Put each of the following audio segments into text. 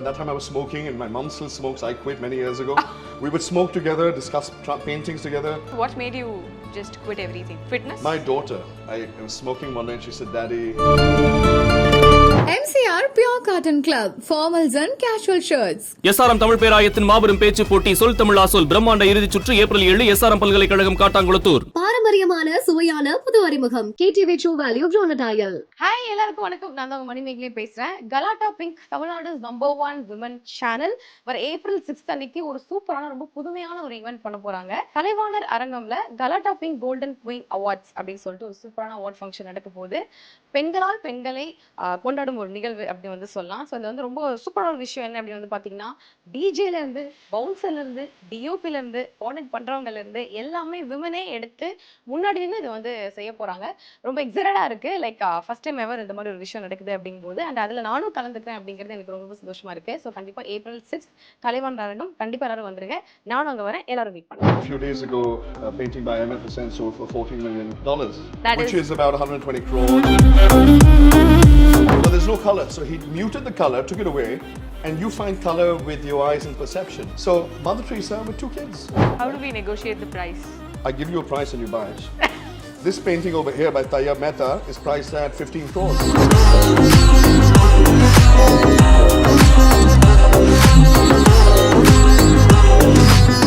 that time I was smoking and my mom still smokes. I quit many years ago. We would smoke together, discuss paintings together. What made you just quit everything? Fitness? My daughter, I was smoking one day and she said, Daddy. MCR Pure Cotton Club, formals and casual shirts. SRM Tamil பேராயத்தின் மாபெரும் பேச்சு போட்டி சொல் Tamil arsehole பிரம்மாண்ட இறுதிச் சுற்று April 7 SRM பல்கலைக்கழகம் காட்டாங்குளத்தூர். பாரம்பரியமான சுவையான புது அறிமுகம் KTV True Value Jonathan. Hi எல்லாருக்கும் வணக்கம். நான் தான் மணிமேகலை பேசுறேன். கலாட்டா பிங்க் தமிழ்நாடு #1 விமன் சேனல் வர ஏப்ரல் 6 அன்னைக்கு ஒரு சூப்பரான ரொம்ப புதுமையான ஒரு ஈவென்ட் பண்ண போறாங்க. கலைவாணர் அரங்கம்ல கலாட்டா பிங்க் கோல்டன் குயின் அவார்ட்ஸ் அப்படின்னு சொல்லிட்டு ஒரு சூப்பரான அவார்ட் ஃபங்க்ஷன் நடக்க போகுது. பெண்களால் பெண்களை கொண்டாடும் ஒரு நிகழ்வு அப்படி வந்து சொல்லலாம். ஸோ இது வந்து ரொம்ப சூப்பரான ஒரு விஷயம் என்ன அப்படின்னு வந்து பார்த்தீங்கன்னா, டிஜேல இருந்து பவுன்சர்ல இருந்து டிஓபில இருந்து கோஆர்டினேட் பண்றவங்கல இருந்து எல்லாமே விமனே எடுத்து முன்னாடி இருந்து இது வந்து செய்ய போறாங்க. ரொம்ப எக்ஸைட்டடா இருக்கு. லைக் ஃபர்ஸ்ட் டைம் எவர் இந்த மாதிரி ஒரு விஷயம் நடக்குது அப்படிங்கும்போது அண்ட் அதுல நானும் கலந்துக்கிறேன் அப்படிங்கிறது எனக்கு ரொம்ப சந்தோஷமா இருக்கு. ஸோ கண்டிப்பா ஏப்ரல் 6 கலைவாணர் அரங்கம் கண்டிப்பா எல்லாரும் வந்துருங்க. நானும் அங்க வரேன். எல்லாரும் மீட் பண்ணுங்க. A few days ago, a painting by ADVERTISEMENT sold for $14 million, which is about 120 crores. But there's no color, so he muted the color, took it away, and you find color with your eyes and perception. So, Mother Teresa with 2 kids. How do we negotiate the price? I give you a price and you buy it. This painting over here by Tayyab Mehta is priced at 15 crores.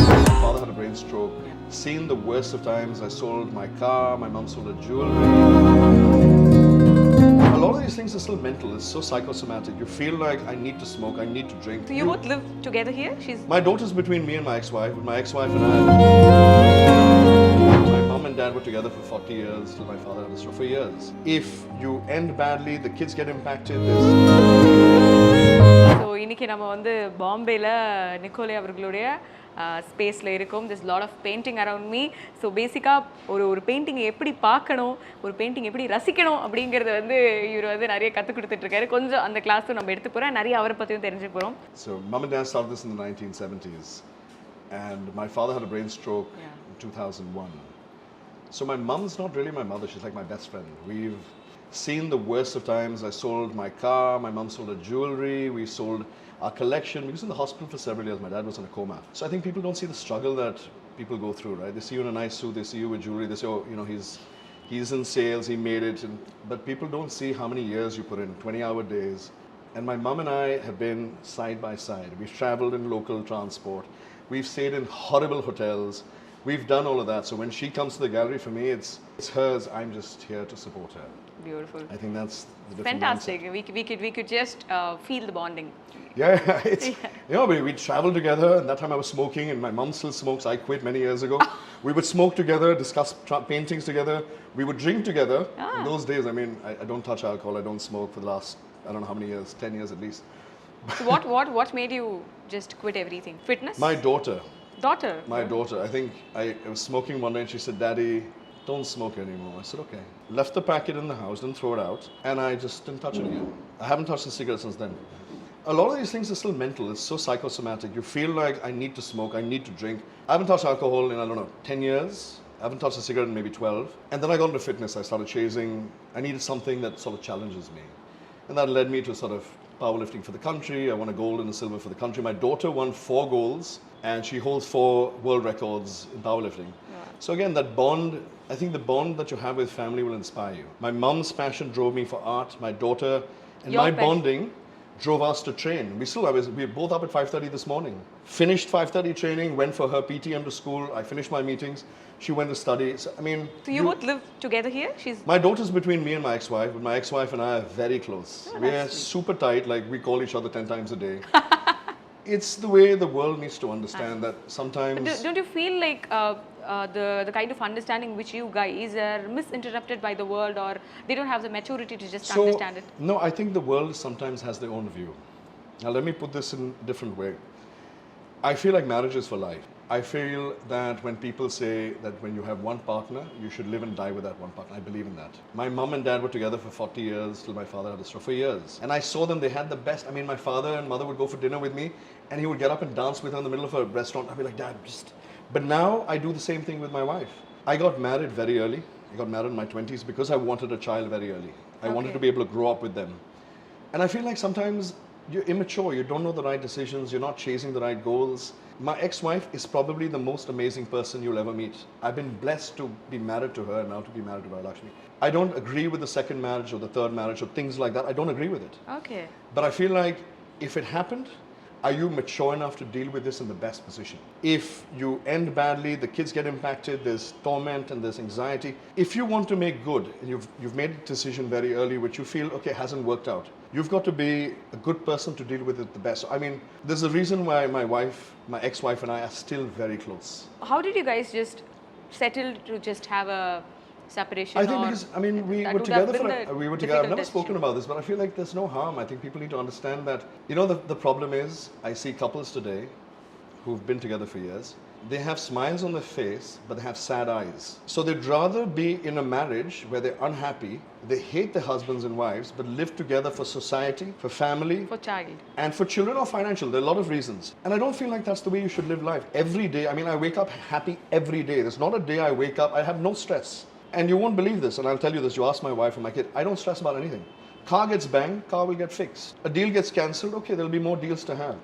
My father had a brain stroke. Seen the worst of times. I sold my car, my mom sold her jewelry. A lot of these things are still mental. It's so psychosomatic. You feel like I need to smoke, I need to drink. So you both live together here? My daughter's between me and my ex-wife. With my ex-wife and I, my mom and dad were together for 40 years till my father had a stroke for years. If you end badly, the kids get impacted. So இன்னைக்கு நம்ம வந்து பாம்பேல நிக்கோலை அவர்களுடைய ஸ்பேஸில் இருக்கும். This lot of painting around me. So பேசிக்காக ஒரு பெயிண்டிங்கை எப்படி பார்க்கணும், ஒரு பெயிண்டிங் எப்படி ரசிக்கணும் அப்படிங்கிறத வந்து இவர் வந்து நிறைய கற்றுக் கொடுத்துட்ருக்காரு. கொஞ்சம் அந்த கிளாஸும் நம்ம எடுத்து போகிறோம். நிறைய அவரை பற்றியும் தெரிஞ்சுக்க போகிறோம். So mom and dad started this in the 1970s and my father had a brain stroke in 2001. So my mom's not really my mother, she's like my best friend. We've seen the worst of times. I sold my car, my mom sold her jewelry, we sold our collection. We was in the hospital for several years. My dad was in a coma. So I think people don't see the struggle that people go through, right? They see you in a nice suit, they see you with jewelry, they say, oh, you know, he's in sales, he made it. But people don't see how many years you put in, 20-hour days. And my mom and I have been side by side. We've traveled in local transport. We've stayed in horrible hotels. We've done all of that. So when she comes to the gallery, for me, it's hers. I'm just here to support her. Beautiful. I think that's the difference. Fantastic. We could just feel the bonding. Yeah, it's, you know, we traveled together, and that time I was smoking, and my mom still smokes. I quit many years ago. We would smoke together, discuss paintings together. We would drink together. In those days, I mean, I don't touch alcohol. I don't smoke for the last, I don't know how many years, 10 years at least. So what made you just quit everything? Fitness? My daughter. Daughter? My daughter. I think I was smoking one day, and she said, Daddy, don't smoke anymore. I said, okay. Left the packet in the house, didn't throw it out, and I just didn't touch it again. I haven't touched a cigarette since then. A lot of these things are still mental. It's so psychosomatic. You feel like I need to smoke, I need to drink. I haven't touched alcohol in, I don't know, 10 years. I haven't touched a cigarette in maybe 12. And then I got into fitness. I started chasing. I needed something that sort of challenges me. And that led me to sort of powerlifting for the country. I won a gold and a silver for the country. My daughter won 4 golds and she holds 4 world records in powerlifting. So again, that bond, I think the bond that you have with family will inspire you. My mom's passion drove me for art. My daughter and my bonding drove us to train. We were both up at 5:30 this morning. Finished 5:30 training, went for her PTM to school. I finished my meetings. She went to study. So, I mean... So you both live together here? My daughter's between me and my ex-wife. But my ex-wife and I are very close. We're super tight. Like, we call each other 10 times a day. It's the way the world needs to understand that sometimes... But don't you feel like the kind of understanding which you guys are misinterpreted by the world, or they don't have the maturity to just understand it? No, I think the world sometimes has their own view. Now let me put this in a different way. I feel like marriage is for life. I feel that when people say that when you have one partner, you should live and die with that one partner. I believe in that. My mom and dad were together for 40 years till my father had a stroke for years. And I saw them, they had the best. I mean, my father and mother would go for dinner with me and he would get up and dance with her in the middle of a restaurant. I'd be like, Dad, just... But now I do the same thing with my wife. I got married very early. I got married in my 20s because I wanted a child very early. I wanted to be able to grow up with them. And I feel like sometimes you're immature, you don't know the right decisions, you're not chasing the right goals. My ex-wife is probably the most amazing person you'll ever meet. I've been blessed to be married to her and now to be married to Varu. I don't agree with the second marriage or the third marriage or things like that. I don't agree with it. Okay. But I feel like if it happened, are you mature enough to deal with this in the best position? If you end badly, the kids get impacted, there's torment and there's anxiety. If you want to make good, and you've made a decision very early which you feel, okay, hasn't worked out, you've got to be a good person to deal with it the best. I mean, there's a reason why my ex-wife and I are still very close. How did you guys just settle to just have a separation? I think because, I mean, we that were would have together been the we were together. I've never difficult spoken about this, but I feel like there's no harm. I think people need to understand that, you know, the problem is, I see couples today who've been together for years. They have smiles on their face, but they have sad eyes. So they'd rather be in a marriage where they're unhappy, they hate their husbands and wives, but live together for society, for family, for child. and for children or financial. There are a lot of reasons. And I don't feel like that's the way you should live life. Every day, I mean, I wake up happy every day. There's not a day I wake up, I have no stress. And you won't believe this, and I'll tell you this, you ask my wife or my kid, I don't stress about anything. Car gets banged, car will get fixed. A deal gets cancelled, okay, there'll be more deals to have.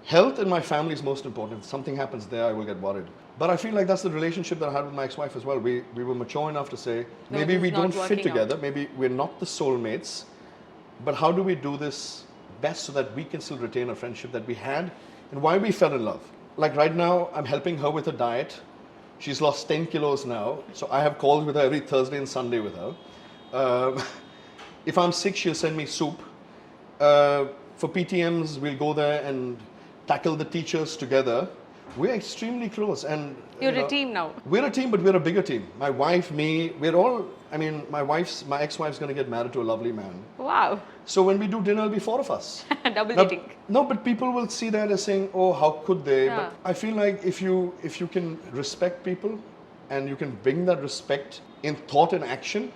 Health in my family is most important. If something happens there, I will get worried. But I feel like that's the relationship that I had with my ex-wife as well. We were mature enough to say, No, maybe this we is not don't fit working together, out. maybe we're not the soulmates, but how do we do this best so that we can still retain a friendship that we had and why we fell in love? Like right now, I'm helping her with her diet. She's lost 10 kilos now, so I have calls with her every Thursday and Sunday with her. If I'm sick, she'll send me soup. For PTMs, we'll go there and tackle the teachers together. We're extremely close, and You're you know, a team now. We're a team, but we're a bigger team. My wife, me, we're all. I mean, my ex-wife's going to get married to a lovely man. Wow. So when we do dinner, it'll be 4 of us. Double Now, dating. no, but people will see that as saying, "Oh, how could they?" Yeah. But I feel like if you can respect people, and you can bring that respect in thought and action,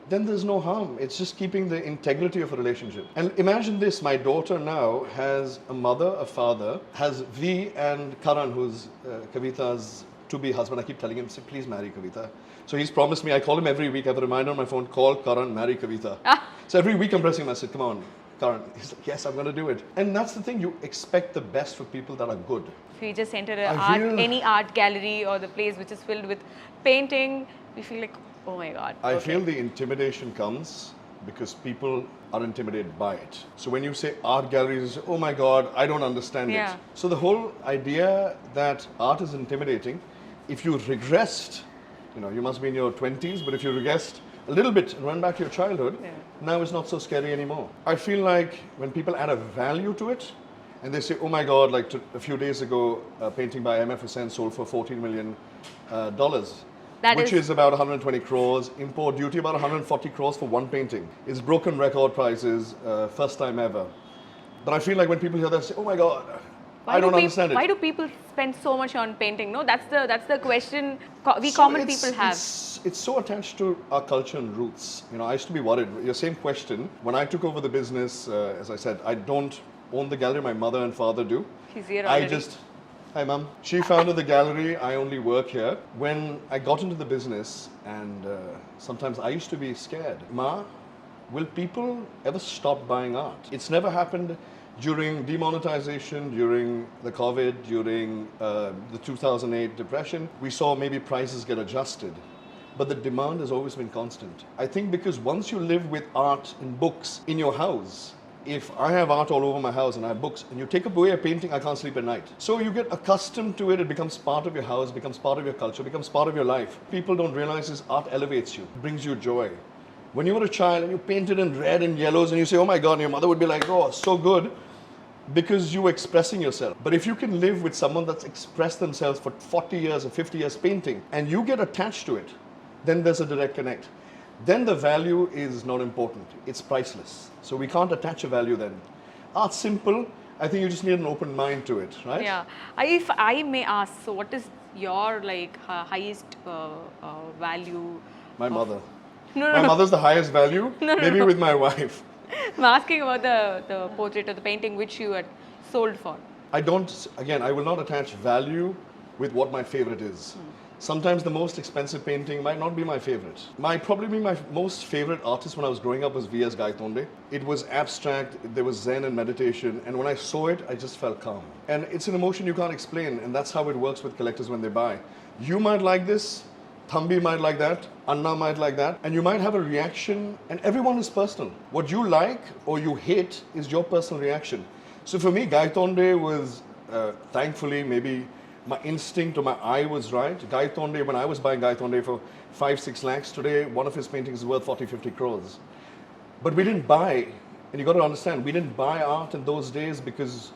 then there's no harm. It's just keeping the integrity of a relationship. And imagine this: my daughter now has a mother, a father, has V and Karan, who's Kavita's to-be husband. I keep telling him, say, please marry Kavita. So he's promised me. I call him every week. I have a reminder on my phone: call Karan, marry Kavita. So every week I'm pressing him. I said, come on, Karan. He's like, yes, I'm going to do it. And that's the thing. You expect the best for people that are good. If we just enter any art gallery or the place which is filled with painting, we feel like, oh my God. I okay. feel the intimidation comes because people are intimidated by it. So when you say art galleries, you say, oh my God, I don't understand Yeah. it. So the whole idea that art is intimidating, if you regressed, you know, you must be in your 20s, but if you regressed a little bit and went back to your childhood, now it's not so scary anymore. I feel like when people add a value to it, and they say, oh my God, like a few days ago, a painting by M.F. Hussain sold for $14 million. Which is about 120 crores, import duty about 140 crores for one painting. It's broken record prices, first time ever. But I feel like when people hear that, say, oh my God, I don't understand it. Why do people spend so much on painting? No, that's the question we So common it's- people have. It's so attached to our culture and roots. You know, I used to be worried. Your same question, when I took over the business, as I said, I don't own the gallery, my mother and father do. He's here I already. Hi mom. She founded the gallery, I only work here. When I got into the business, and sometimes I used to be scared. Ma, will people ever stop buying art? It's never happened during demonetization, during the COVID, during the 2008 depression. We saw maybe prices get adjusted, but the demand has always been constant. I think because once you live with art and books in your house, if I have art all over my house and I have books, and you take away a painting, I can't sleep at night. So you get accustomed to it, it becomes part of your house, becomes part of your culture, becomes part of your life. People don't realize this, art elevates you, brings you joy. When you were a child and you painted in red and yellows and you say, oh my God, and your mother would be like, oh, so good, because you were expressing yourself. But if you can live with someone that's expressed themselves for 40 years or 50 years painting, and you get attached to it, then there's a direct connect. Then the value is not important. It's priceless. So we can't attach a value then. Art's simple. I think you just need an open mind to it, right? Yeah. If I may ask, so what is your highest value? My mother. No, My mother's the highest value, maybe with my wife. I'm asking about the portrait or the painting which you had sold for. I will not attach value with what my favorite is. Sometimes the most expensive painting might not be my favorite. Probably my most favorite artist when I was growing up was V.S. Gaitonde. It was abstract, there was Zen and meditation, and when I saw it, I just felt calm. And it's an emotion you can't explain, and that's how it works with collectors when they buy. You might like this, Thambi might like that, Anna might like that, and you might have a reaction, and everyone is personal. What you like or you hate is your personal reaction. So for me, Gaitonde was, thankfully, maybe my instinct or my eye was right. Gaitonde, when I was buying Gaitonde for 5-6 lakhs, today one of his paintings is worth 40-50 crores. But we didn't buy, and you got to understand, we didn't buy art in those days because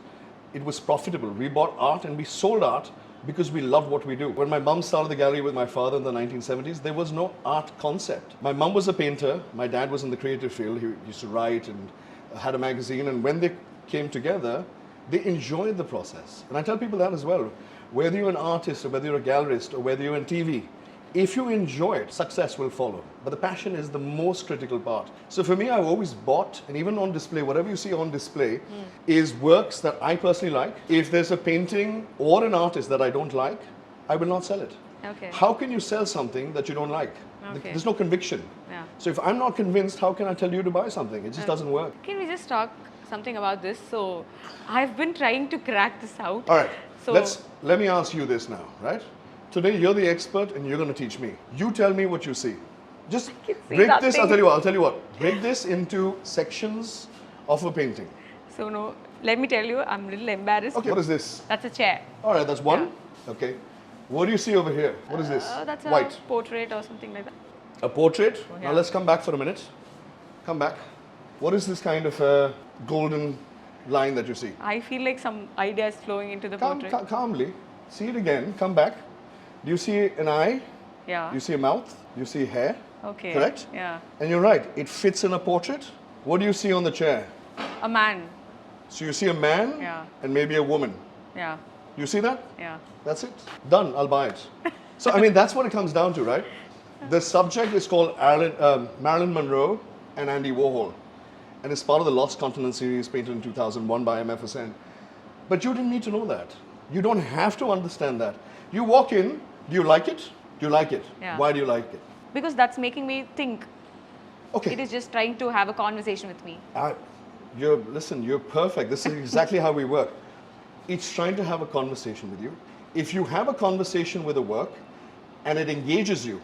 it was profitable. We bought art and we sold art because we loved what we do. When my mum started the gallery with my father in the 1970s, there was no art concept. My mum was a painter, my dad was in the creative field, he used to write and had a magazine, and when they came together, they enjoyed the process. And I tell people that as well. Whether you're an artist or whether you're a gallerist or whether you're in TV, if you enjoy it, success will follow. But the passion is the most critical part. So for me, I've always bought, and even on display, whatever you see on display is works that I personally like. If there's a painting or an artist that I don't like, I will not sell it. Okay. How can you sell something that you don't like? Okay. There's no conviction. Yeah. So if I'm not convinced, how can I tell you to buy something? It just doesn't work. Can we just talk something about this? So I've been trying to crack this out. All right, So let me ask you this now, right? Today you're the expert and you're going to teach me. You tell me what you see. Just can see break this, nothing. I'll tell you what. Break this into sections of a painting. So no, let me tell you, I'm a little embarrassed. Okay, what is this? That's a chair. All right, that's one. Okay. What do you see over here? What is this? That's a White. portrait or something like that. A portrait? Yeah. Now let's come back for a minute. Come back. What is this kind of golden line that you see? I feel like some ideas flowing into the portrait. Calmly. See it again. Come back. Do you see an eye? Yeah. You see a mouth? You see hair? Okay. Correct? Yeah. And you're right. It fits in a portrait. What do you see on the chair? A man. So you see a man Yeah. and maybe a woman. Yeah. You see that? Yeah. That's it. Done. I'll buy it. So, I mean, that's what it comes down to, right? The subject is called Marilyn Monroe and Andy Warhol. And it's part of the Lost Continent series painted in 2001 by M.F. Hussain. But you didn't need to know that. You don't have to understand that. You walk in, do you like it? Do you like it? Yeah. Why do you like it? Because that's making me think. Okay. It is just trying to have a conversation with me. Listen, you're perfect. This is exactly how we work. It's trying to have a conversation with you. If you have a conversation with a work and it engages you,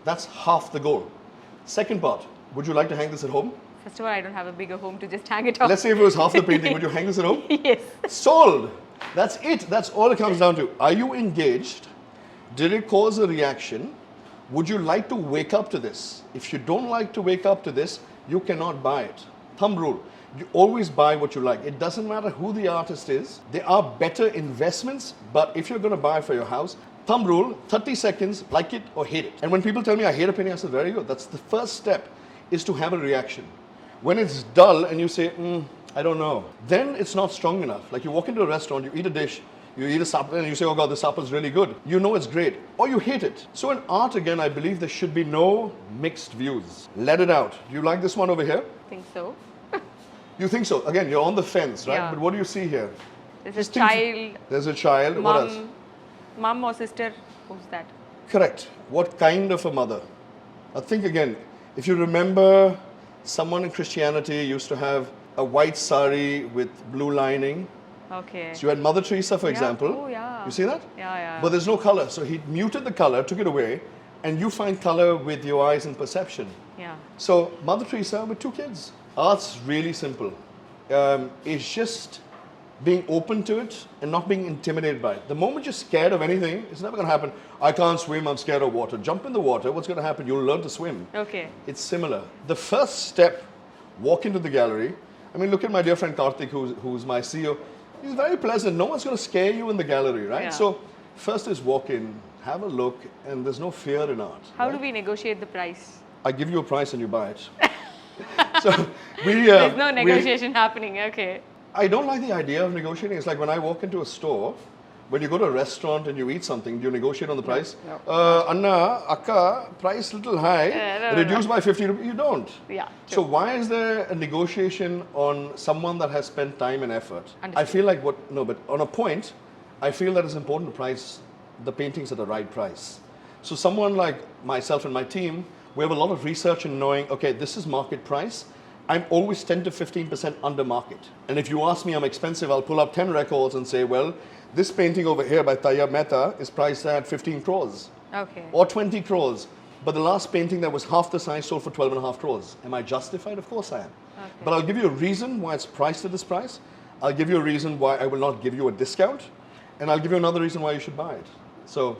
that's half the goal. Second part, would you like to hang this at home? First of all, I don't have a bigger home to just hang it up. Let's say if it was half the painting, would you hang this at home? Yes. Sold. That's it. That's all it comes down to. Are you engaged? Did it cause a reaction? Would you like to wake up to this? If you don't like to wake up to this, you cannot buy it. Thumb rule. You always buy what you like. It doesn't matter who the artist is. There are better investments, but if you're going to buy for your house, thumb rule, 30 seconds, like it or hate it. And when people tell me I hate a painting, I say, very good. That's the first step, is to have a reaction. When it's dull and you say, I don't know, then it's not strong enough. Like you walk into a restaurant, you eat a dish, you eat a supper and you say, oh God, this supper is really good. You know it's great. Or you hate it. So in art, again, I believe there should be no mixed views. Let it out. Do you like this one over here? I think so. You think so? Again, you're on the fence, right? Yeah. But what do you see here? There's Just a think- child, There's a child. What else? mum or sister. Who's that? Correct. What kind of a mother? Now think again. If you remember, someone in Christianity used to have a white sari with blue lining. Okay. So you had Mother Teresa, for example. Oh, yeah. You see that? Yeah, yeah. But there's no color. So he muted the color, took it away, and you find color with your eyes and perception. Yeah. So Mother Teresa with 2 kids. Art's really simple. It's just being open to it and not being intimidated by it. The moment you're scared of anything, it's never going to happen. I can't swim, I'm scared of water. Jump in the water, what's going to happen? You'll learn to swim. Okay. It's similar. The first step, walk into the gallery. I mean, look at my dear friend Karthik, who's my CEO. He's very pleasant. No one's going to scare you in the gallery, right? Yeah. So first is walk in, have a look, and there's no fear in art. How right? do we negotiate the price? I give you a price and you buy it. So There's no negotiation happening. Okay. I don't like the idea of negotiating. It's like when I walk into a store, when you go to a restaurant and you eat something, do you negotiate on the price? No. Anna, Akka, price little high, no, reduced by 50 rupees. You don't. Yeah. So why is there a negotiation on someone that has spent time and effort? I Understood. feel like but on a point, I feel that it's important to price the paintings at the right price. So someone like myself and my team, we have a lot of research in knowing, okay, this is market price. I'm always 10 to 15% under market. And if you ask me I'm expensive, I'll pull up 10 records and say, well, this painting over here by Tayyab Mehta is priced at 15 crores. Okay. Or 20 crores. But the last painting that was half the size sold for 12.5 crores. Am I justified? Of course I am. Okay. But I'll give you a reason why it's priced at this price. I'll give you a reason why I will not give you a discount. And I'll give you another reason why you should buy it. So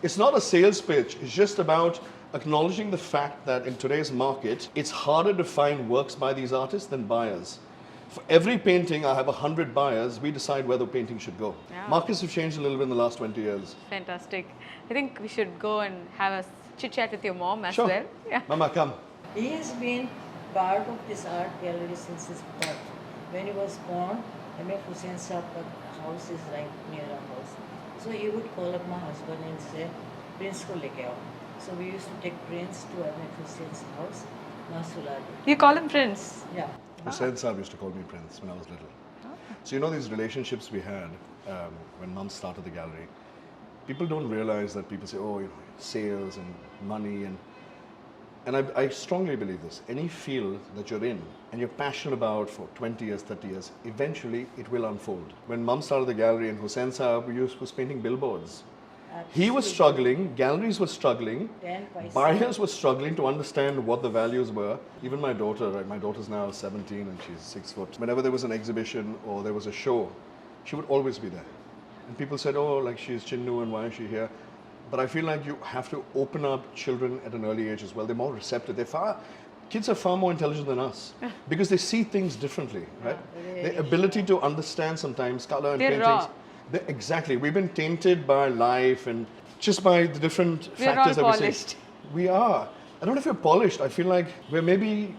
it's not a sales pitch. It's just about acknowledging the fact that in today's market, it's harder to find works by these artists than buyers. For every painting, I have 100 buyers. We decide where the painting should go. Yeah. Markets have changed a little bit in the last 20 years. Fantastic. I think we should go and have a chit chat with your mom as Sure. well. Yeah. Mama, come. He has been part of this art gallery since his birth. When he was born, M.F. Hussain Saab's house is right near our house. So he would call up my husband and say, Prince ko leke aao. So we used to take Prince to M.F. Hussain's house, Masulali. You call him Prince? Yeah. Hussain Saab used to call me Prince when I was little. So you know these relationships we had when Mum started the gallery. People don't realize that people say, oh, you know, sales and money and I strongly believe this. Any field that you're in and you're passionate about for 20 years, 30 years, eventually it will unfold. When Mum started the gallery and Hussain Saab was painting billboards. He was struggling, galleries were struggling, 10 paisa. buyers were struggling to understand what the values were. Even my daughter, right? My daughter's now 17 and she's 6 foot. Whenever there was an exhibition or there was a show, she would always be there. And people said, oh, like she's Chinnu and why is she here? But I feel like you have to open up children at an early age as well. They're more receptive. Kids are far more intelligent than us because they see things differently, right? Their ability to understand sometimes color and They're paintings. raw. Exactly. We've been tainted by life and just by the different We're factors all that we polished. see. We are. I don't know if we're polished. I feel like we're maybe,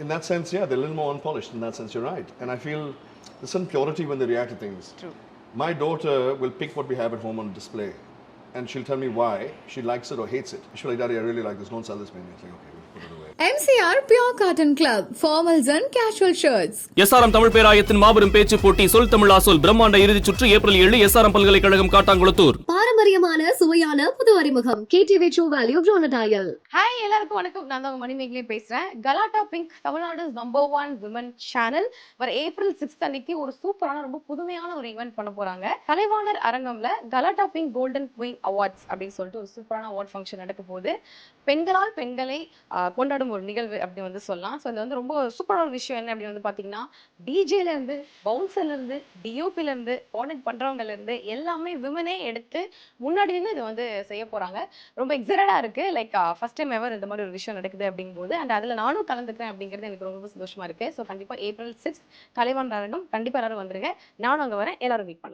in that sense, they're a little more unpolished. In that sense, you're right. And I feel there's some purity when they react to things. True. My daughter will pick what we have at home on display. And she'll tell me why she likes it or hates it. She'll be like, Daddy, I really like this. Don't sell this painting. It's like, okay, we'll put it away. MCR Pure Cotton Club, formals and casual shirts. SRM Tamil பேராயத்தின் மாபெரும் பேச்சு போட்டி சொல் Tamil arsehole பிரம்மாண்ட இறுதிச் சுற்று April 7 SRM பல்கலைக்கழகம் காட்டாங்குளத்தூர். பாரம்பரியமான சுவையான புது அறிமுகம் KTV True Value Galatta. Hi எல்லாருக்கும் வணக்கம். நான் தான் மணிமேகலை பேசுறேன். கலாட்டா பிங்க் தமிழ்நாடு #1 விமன் சேனல் வர ஏப்ரல் 6 அன்னைக்கு ஒரு சூப்பரான ரொம்ப புதுமையான ஒரு ஈவென்ட் பண்ண போறாங்க. கலைவாணர் அரங்கம்ல கலாட்டா பிங்க் கோல்டன் குயின் அவார்ட்ஸ் அப்படின்னு சொல்லிட்டு ஒரு சூப்பரான அவார்ட் ஃபங்க்ஷன் நடக்க போகுது. பெண்களால் பெண்களை கொண்டாடும் ஒரு நிகழ்வு அப்படி வந்து சொல்லலாம். ஸோ இது வந்து ரொம்ப சூப்பரான ஒரு விஷயம் என்ன அப்படின்னு வந்து பார்த்தீங்கன்னா, டிஜேல இருந்து பவுன்சர்ல இருந்து டிஓபில இருந்து கோஆர்டினேட் பண்றவங்கல இருந்து எல்லாமே விமனே எடுத்து முன்னாடி இருந்து இது வந்து செய்ய போறாங்க. ரொம்ப எக்ஸைட்டடா இருக்கு. லைக் ஃபர்ஸ்ட் டைம் எவர் இந்த மாதிரி ஒரு விஷயம் நடக்குது அப்படிங்கும்போது அண்ட் அதுல நானும் கலந்துக்கிறேன் அப்படிங்கிறது எனக்கு ரொம்ப சந்தோஷமா இருக்கு. ஸோ கண்டிப்பா ஏப்ரல் 6 கலைவாணர் அரங்கம் கண்டிப்பா எல்லாரும் வந்துருங்க. நானும் அங்க வரேன். எல்லாரும் மீட் பண்ணலாம்.